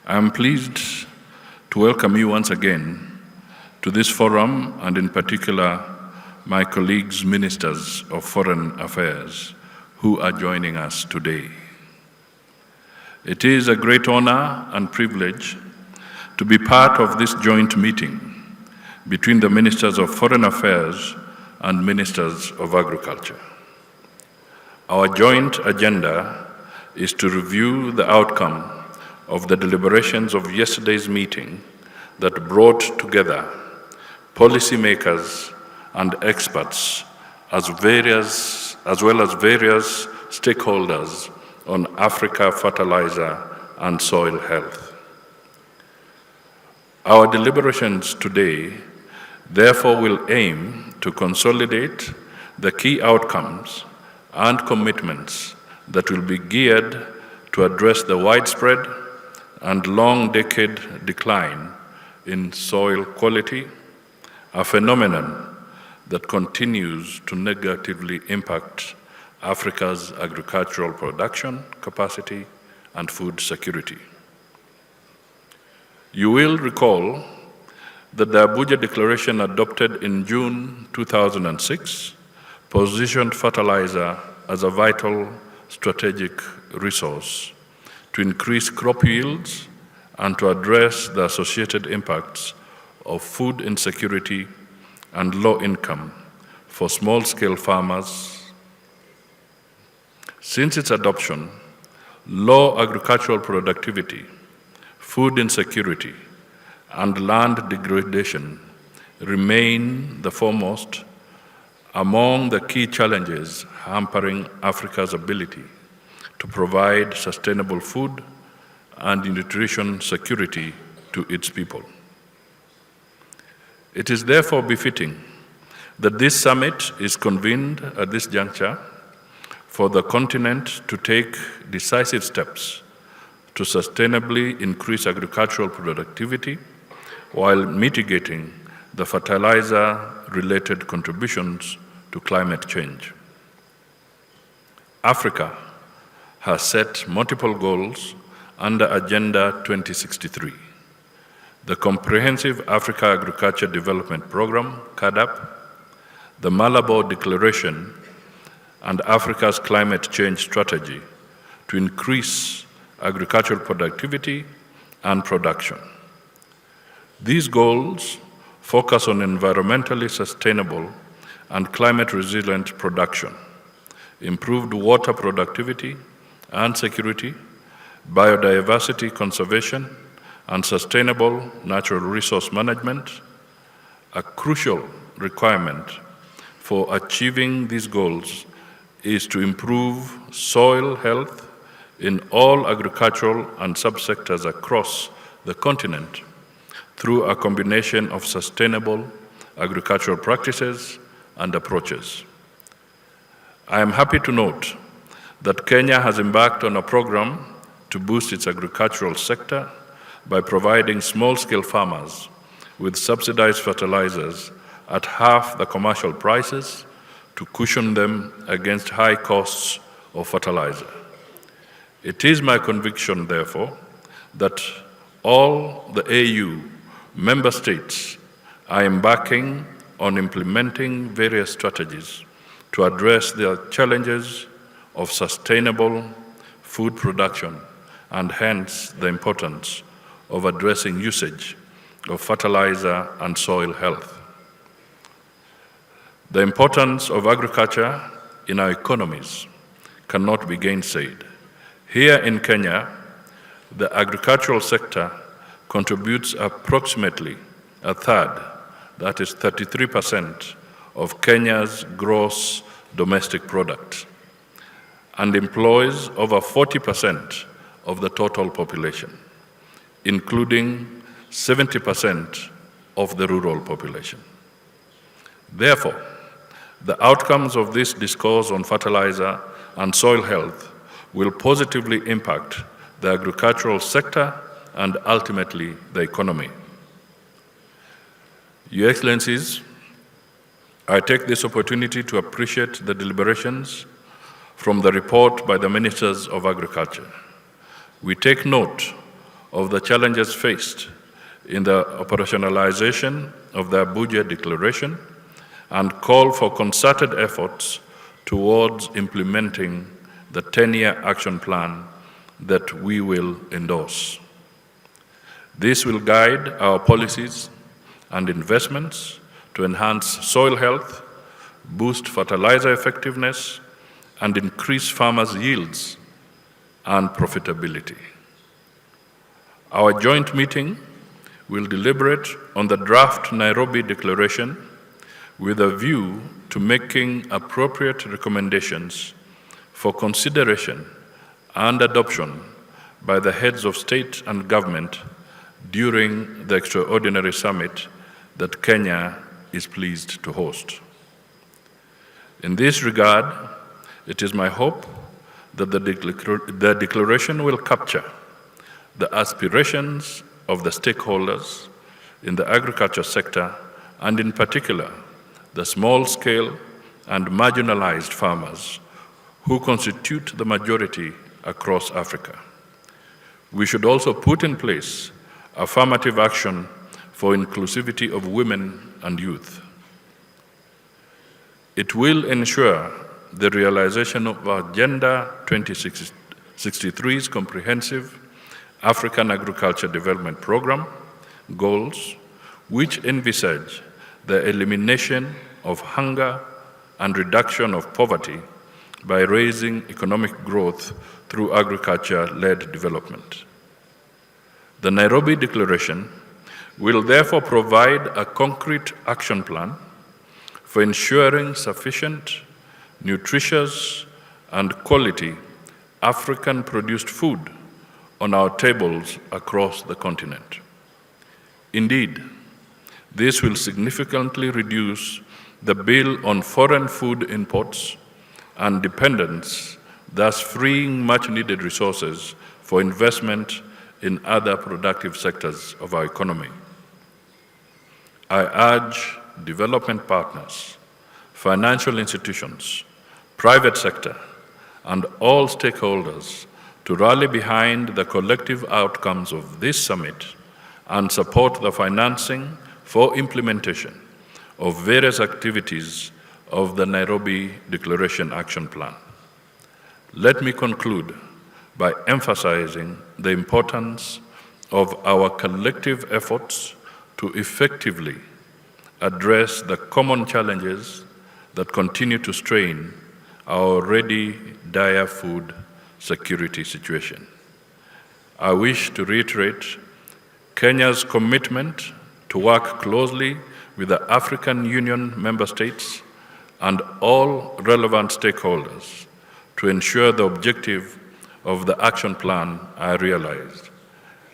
I am pleased to welcome you once again to this forum, and in particular, my colleagues, ministers of foreign affairs, who are joining us today. It is a great honor and privilege to be part of this joint meeting between the Ministers of Foreign Affairs and Ministers of Agriculture. Our joint agenda is to review the outcome of the deliberations of yesterday's meeting that brought together policymakers and experts as well as various stakeholders on Africa fertilizer and soil health. Our deliberations today therefore will aim to consolidate the key outcomes and commitments that will be geared to address the widespread and long-decade decline in soil quality, a phenomenon that continues to negatively impact Africa's agricultural production capacity and food security. You will recall that the Abuja Declaration adopted in June 2006 positioned fertilizer as a vital strategic resource to increase crop yields and to address the associated impacts of food insecurity and low income for small-scale farmers. Since its adoption, low agricultural productivity, food insecurity, and land degradation remain the foremost among the key challenges hampering Africa's ability to provide sustainable food and nutrition security to its people. It is therefore befitting that this summit is convened at this juncture for the continent to take decisive steps to sustainably increase agricultural productivity while mitigating the fertilizer-related contributions to climate change. Africa has set multiple goals under Agenda 2063, the Comprehensive Africa Agriculture Development Program, CAADP, the Malabo Declaration, and Africa's climate change strategy to increase agricultural productivity and production. These goals focus on environmentally sustainable and climate-resilient production, improved water productivity and security, biodiversity conservation, and sustainable natural resource management. A crucial requirement for achieving these goals is to improve soil health in all agricultural and subsectors across the continent through a combination of sustainable agricultural practices and approaches. I am happy to note that Kenya has embarked on a program to boost its agricultural sector by providing small-scale farmers with subsidized fertilizers at half the commercial prices to cushion them against high costs of fertilizer. It is my conviction, therefore, that all the AU member states are embarking on implementing various strategies to address the challenges of sustainable food production and hence the importance of addressing usage of fertilizer and soil health. The importance of agriculture in our economies cannot be gainsaid. Here in Kenya, the agricultural sector contributes approximately a third, that is 33%, of Kenya's gross domestic product, and employs over 40% of the total population, including 70% of the rural population. Therefore, the outcomes of this discourse on fertilizer and soil health will positively impact the agricultural sector and ultimately the economy. Your Excellencies, I take this opportunity to appreciate the deliberations from the report by the Ministers of Agriculture. We take note of the challenges faced in the operationalization of the Abuja Declaration and call for concerted efforts towards implementing the 10-year action plan that we will endorse. This will guide our policies and investments to enhance soil health, boost fertilizer effectiveness, and increase farmers' yields and profitability. Our joint meeting will deliberate on the draft Nairobi Declaration with a view to making appropriate recommendations for consideration and adoption by the heads of state and government during the extraordinary summit that Kenya is pleased to host. In this regard, it is my hope that the declaration will capture the aspirations of the stakeholders in the agriculture sector, and in particular, the small-scale and marginalized farmers who constitute the majority across Africa. We should also put in place affirmative action for inclusivity of women and youth. It will ensure the realization of Agenda 2063's comprehensive African Agriculture Development Program goals, which envisage the elimination of hunger and reduction of poverty by raising economic growth through agriculture-led development. The Nairobi Declaration will therefore provide a concrete action plan for ensuring sufficient, nutritious, and quality African-produced food on our tables across the continent. Indeed, this will significantly reduce the bill on foreign food imports and dependence, thus freeing much-needed resources for investment in other productive sectors of our economy. I urge development partners, financial institutions, private sector, and all stakeholders to rally behind the collective outcomes of this summit and support the financing for implementation of various activities of the Nairobi Declaration Action Plan. Let me conclude by emphasizing the importance of our collective efforts to effectively address the common challenges that continue to strain our already dire food security situation. I wish to reiterate Kenya's commitment to work closely with the African Union member states and all relevant stakeholders to ensure the objective of the action plan are realized.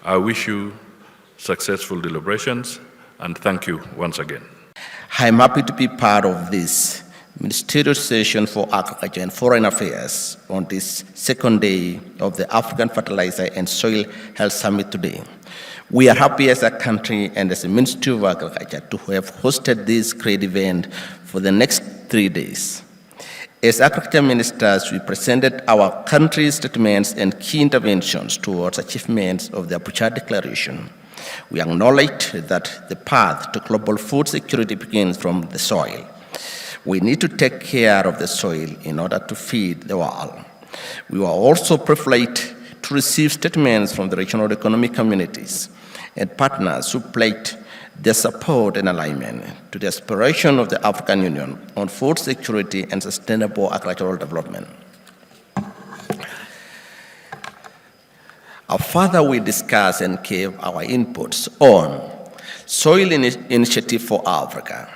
I wish you successful deliberations, and thank you once again. I'm happy to be part of this ministerial session for agriculture and foreign affairs on this second day of the African Fertilizer and Soil Health Summit today. We are happy as a country and as a Ministry of Agriculture to have hosted this great event for the next 3 days. As agriculture ministers, we presented our country's statements and key interventions towards achievements of the Abuja Declaration. We acknowledge that the path to global food security begins from the soil. We need to take care of the soil in order to feed the world. We were also privileged to receive statements from the regional economic communities and partners who pledged their support and alignment to the aspiration of the African Union on food security and sustainable agricultural development. Further, we discussed and gave our inputs on Soil Initiative for Africa,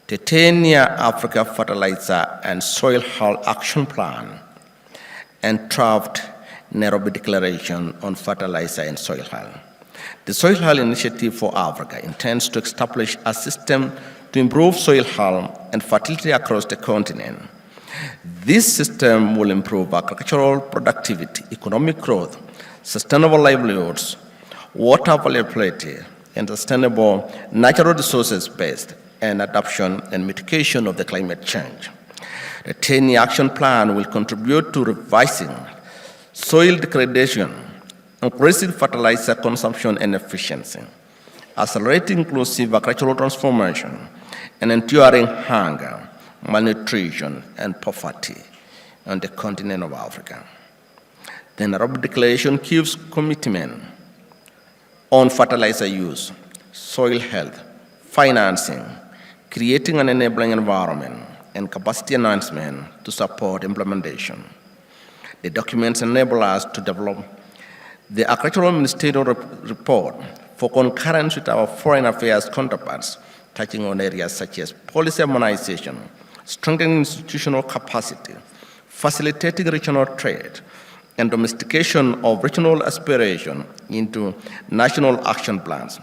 the 10-year Africa Fertilizer and Soil Health Action Plan, and draft Nairobi Declaration on Fertilizer and Soil Health. The Soil Health Initiative for Africa intends to establish a system to improve soil health and fertility across the continent. This system will improve agricultural productivity, economic growth, sustainable livelihoods, water availability, and sustainable natural resources-based and adoption and mitigation of the climate change. The 10-year action plan will contribute to revising soil degradation, increasing fertilizer consumption and efficiency, accelerating inclusive agricultural transformation, and enduring hunger, malnutrition, and poverty on the continent of Africa. The Nairobi Declaration gives commitment on fertilizer use, soil health, financing, creating an enabling environment, and capacity enhancement to support implementation. The documents enable us to develop the Agricultural Ministerial Report for concurrence with our foreign affairs counterparts, touching on areas such as policy harmonization, strengthening institutional capacity, facilitating regional trade, and domestication of regional aspiration into national action plans.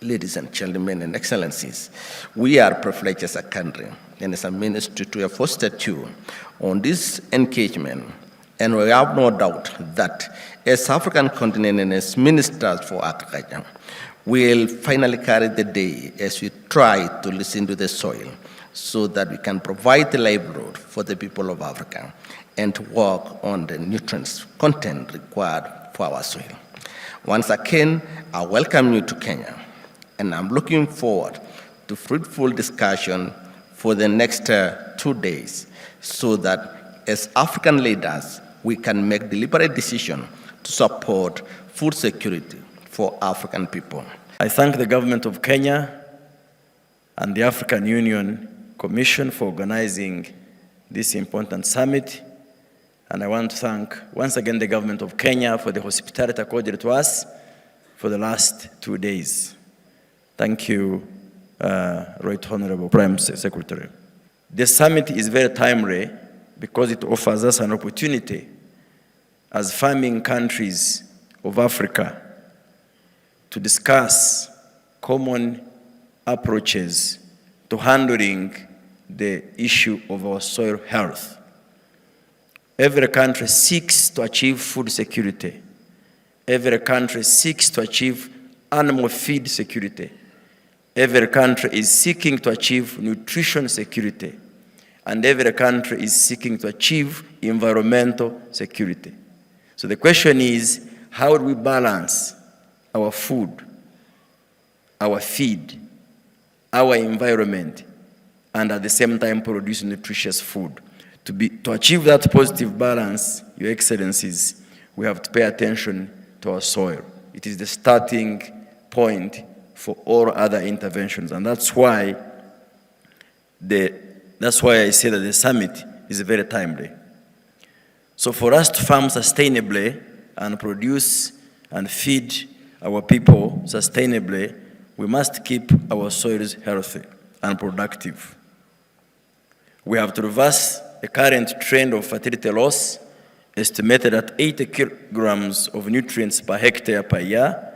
Ladies and gentlemen and excellencies, we are privileged as a country and as a ministry to have fostered you on this engagement, and we have no doubt that as African continent and as ministers for agriculture, we'll finally carry the day as we try to listen to the soil so that we can provide the livelihood for the people of Africa and to work on the nutrients content required for our soil. Once again, I welcome you to Kenya, and I'm looking forward to fruitful discussion for the next 2 days so that as African leaders, we can make deliberate decisions to support food security for African people. I thank the government of Kenya and the African Union Commission for organizing this important summit. And I want to thank once again the government of Kenya for the hospitality accorded to us for the last 2 days. Thank you, Right Honorable Prime Secretary. The summit is very timely because it offers us an opportunity as farming countries of Africa to discuss common approaches to handling the issue of our soil health. Every country seeks to achieve food security. Every country seeks to achieve animal feed security. Every country is seeking to achieve nutrition security. And every country is seeking to achieve environmental security. So the question is, how do we balance our food, our feed, our environment, and at the same time produce nutritious food? To achieve that positive balance, Your Excellencies, we have to pay attention to our soil. It is the starting point for all other interventions, and that's why I say that the summit is very timely. So for us to farm sustainably and produce and feed our people sustainably, we must keep our soils healthy and productive. We have to reverse the current trend of fertility loss, estimated at 80 kilograms of nutrients per hectare per year,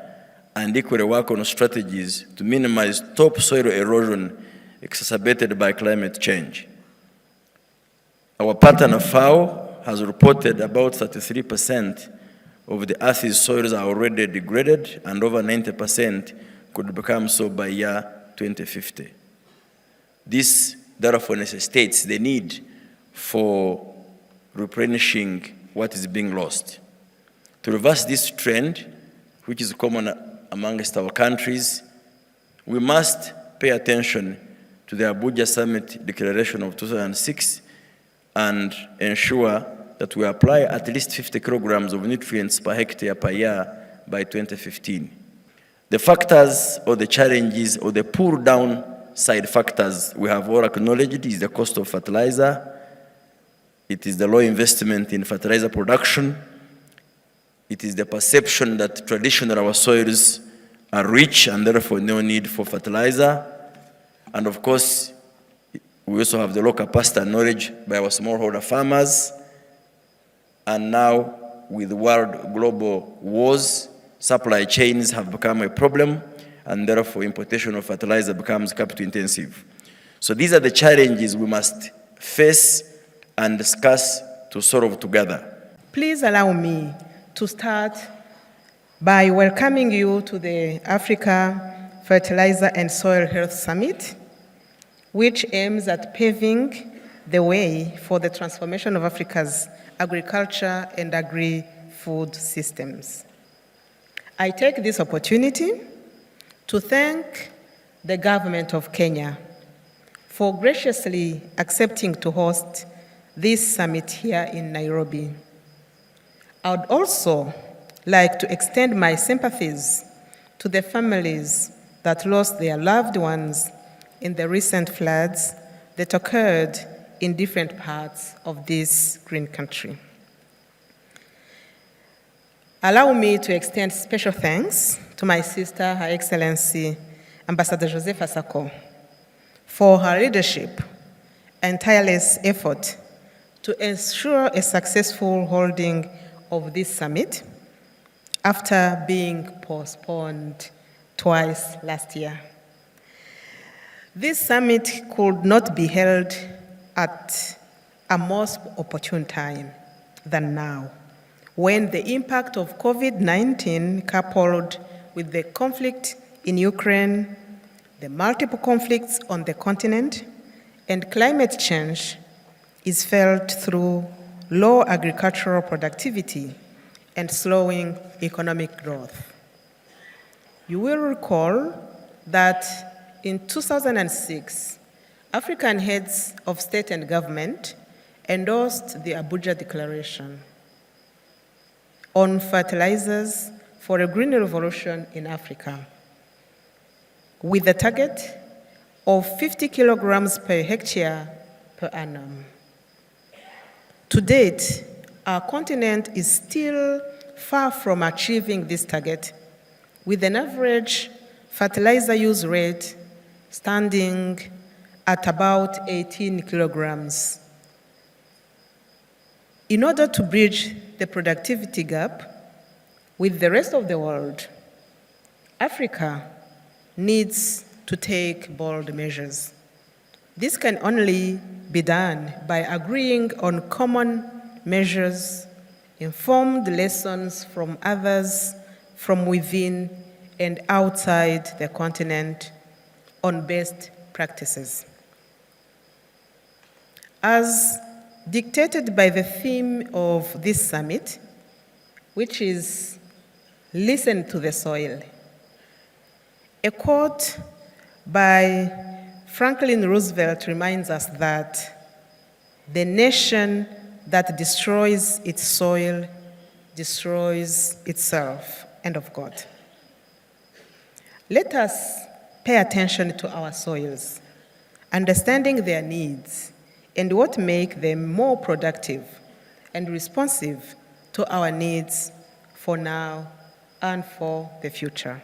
and equally work on strategies to minimize topsoil erosion exacerbated by climate change. Our partner FAO has reported about 33% of the Earth's soils are already degraded, and over 90% could become so by year 2050. This therefore necessitates the need for replenishing what is being lost. To reverse this trend, which is common amongst our countries, we must pay attention to the Abuja Summit Declaration of 2006 and ensure that we apply at least 50 kilograms of nutrients per hectare per year by 2015. The factors or the challenges or the pull down side factors we have all acknowledged is the cost of fertilizer. It is the low investment in fertilizer production. It is the perception that traditionally our soils are rich and therefore no need for fertilizer. And of course, we also have the low capacity and knowledge by our smallholder farmers. And now, with world global wars, supply chains have become a problem, and therefore importation of fertilizer becomes capital intensive. So these are the challenges we must face and discuss to solve together. Please allow me to start by welcoming you to the Africa Fertilizer and Soil Health Summit. which aims at paving the way for the transformation of Africa's agriculture and agri-food systems. I take this opportunity to thank the government of Kenya for graciously accepting to host this summit here in Nairobi. I would also like to extend my sympathies to the families that lost their loved ones in the recent floods that occurred in different parts of this green country. Allow me to extend special thanks to my sister, Her Excellency, Ambassador Josepha Sako, for her leadership and tireless effort to ensure a successful holding of this summit after being postponed twice last year. This summit could not be held at a more opportune time than now, when the impact of COVID-19 coupled with the conflict in Ukraine, the multiple conflicts on the continent, and climate change is felt through low agricultural productivity and slowing economic growth. You will recall that in 2006, African heads of state and government endorsed the Abuja Declaration on fertilizers for a green revolution in Africa, with a target of 50 kilograms per hectare per annum. To date, our continent is still far from achieving this target, with an average fertilizer use rate standing at about 18 kilograms. In order to bridge the productivity gap with the rest of the world, Africa needs to take bold measures. This can only be done by agreeing on common measures, informed lessons from others from within and outside the continent on best practices. As dictated by the theme of this summit, which is "Listen to the Soil," a quote by Franklin Roosevelt reminds us that the nation that destroys its soil destroys itself. End of quote. Let us pay attention to our soils, understanding their needs and what make them more productive and responsive to our needs for now and for the future.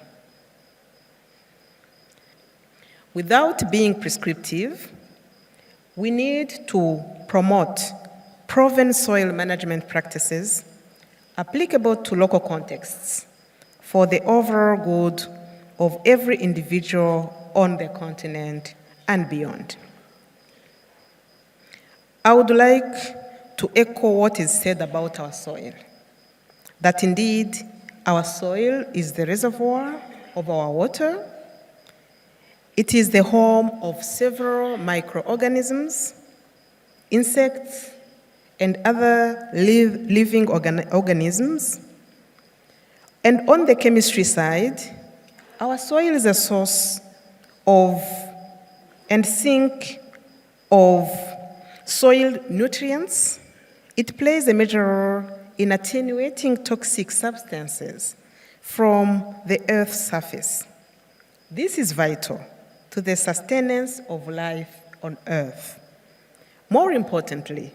Without being prescriptive, we need to promote proven soil management practices applicable to local contexts for the overall good of every individual on the continent and beyond. I would like to echo what is said about our soil, that indeed our soil is the reservoir of our water. It is the home of several microorganisms, insects, and other living organisms. And on the chemistry side, our soil is a source of and sink of soil nutrients. It plays a major role in attenuating toxic substances from the Earth's surface. This is vital to the sustenance of life on Earth. More importantly,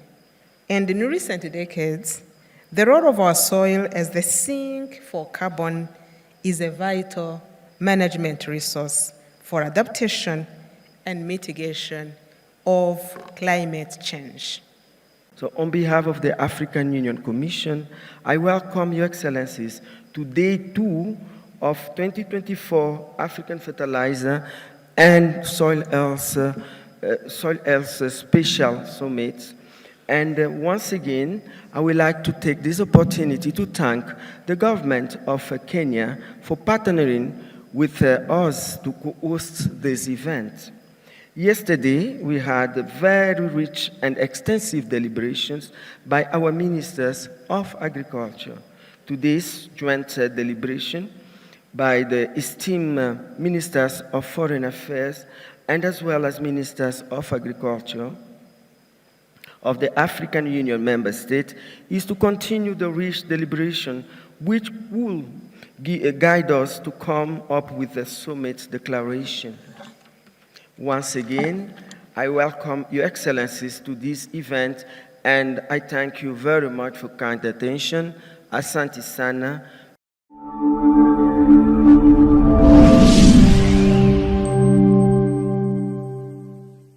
and in recent decades, the role of our soil as the sink for carbon is a vital management resource for adaptation and mitigation of climate change. So on behalf of the African Union Commission, I welcome Your Excellencies to Day 2 of 2024 African Fertilizer and Soil Health Special Summit. And once again, I would like to take this opportunity to thank the government of Kenya for partnering with us to host this event. Yesterday, we had very rich and extensive deliberations by our ministers of agriculture. Today's joint deliberation by the esteemed ministers of foreign affairs and as well as ministers of agriculture of the African Union member states is to continue the rich deliberation which will guide us to come up with the summit declaration. Once again, I welcome Your Excellencies to this event, and I thank you very much for kind attention. Asante sana.